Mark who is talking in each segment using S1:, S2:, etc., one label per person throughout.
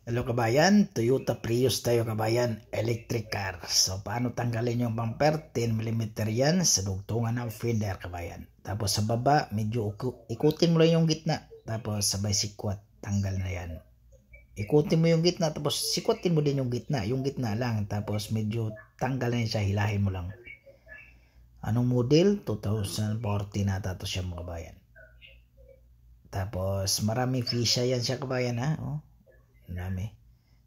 S1: Hello kabayan, Toyota Prius tayo kabayan, electric car. So paano tanggalin yung bumper? 10mm yan sa dugtungan ng fender kabayan. Tapos sa baba, medyo ikutin mo lang yung gitna. Tapos sabay sikwat, tanggal na yan. Ikutin mo yung gitna, tapos sikwatin mo din yung gitna lang. Tapos medyo tanggal na siya, hilahin mo lang. Anong model? 2014 na to siya mga kabayan. Tapos marami fisya yan siya kabayan ha. Oh. Dami.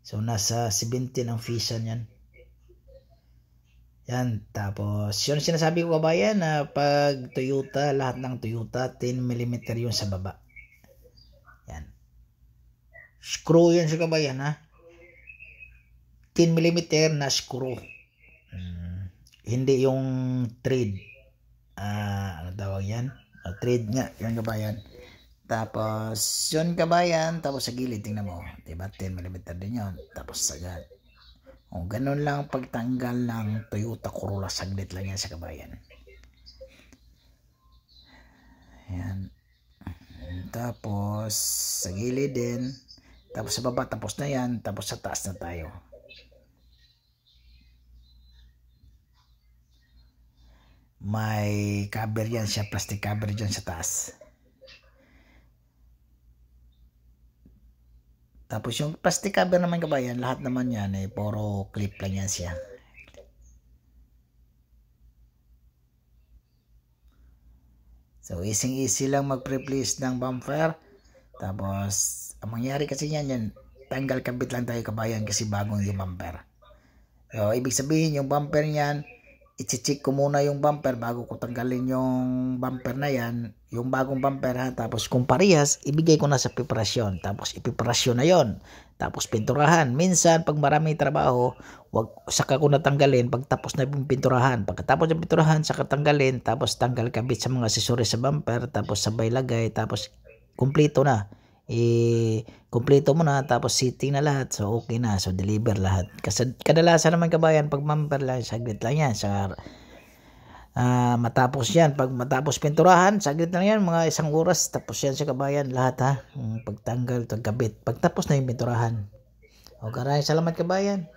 S1: So, nasa 17 ang fisa niyan. Yan. Tapos, yun sinasabi ko kabayan na pag Toyota, lahat ng Toyota, 10mm yun sa baba. Yan. Screw yun sa kabayan ha. 10mm na screw. Hindi yung thread. Ano tawag yan? Thread nga. Yan kabayan. Tapos, yun kabayan, tapos sa gilid, tingnan mo, diba, 10mm din yun, tapos sagad. O, ganun lang pagtanggal ng Toyota Corolla, saglit lang yan sa kabayan. Ayan. Tapos, sa gilid din, tapos sa baba, tapos na yan, tapos sa taas na tayo. May cover yan siya, plastic cover dyan sa taas. Tapos yung plastic cover naman kabayan, lahat naman yan puro clip lang yan siya. So easy lang mag-replace ng bumper. Tapos ang mangyari kasi yan, tanggal kabit lang tayo kabayan kasi bagong yung bumper. So ibig sabihin yung bumper niyan, i-check ko muna yung bumper bago ko tanggalin yung bumper na yan, yung bagong bumper ha. Tapos kung parehas, ibigay ko na sa preparasyon. Tapos ipiprasyon na yon. Tapos pinturahan. Minsan pag maraming trabaho, saka ko natanggalin pag tapos na yung pinturahan. Pagkatapos ng pinturahan, saka tanggalin. Tapos tanggal kabit sa mga accessories sa bumper. Tapos sabay lagay. Tapos kumpleto na. Kumpleto mo na, tapos sitting na lahat, so okay na, so deliver lahat. Kasi kadalasan naman kabayan, pag bumper lang, saglit lang yan, sa matapos yan, pag matapos pinturahan, saglit lang yan, mga 1 oras, tapos yan sa kabayan, lahat ha, pagtanggal, pagkabit, pagtapos na yung pinturahan. O, maraming salamat kabayan.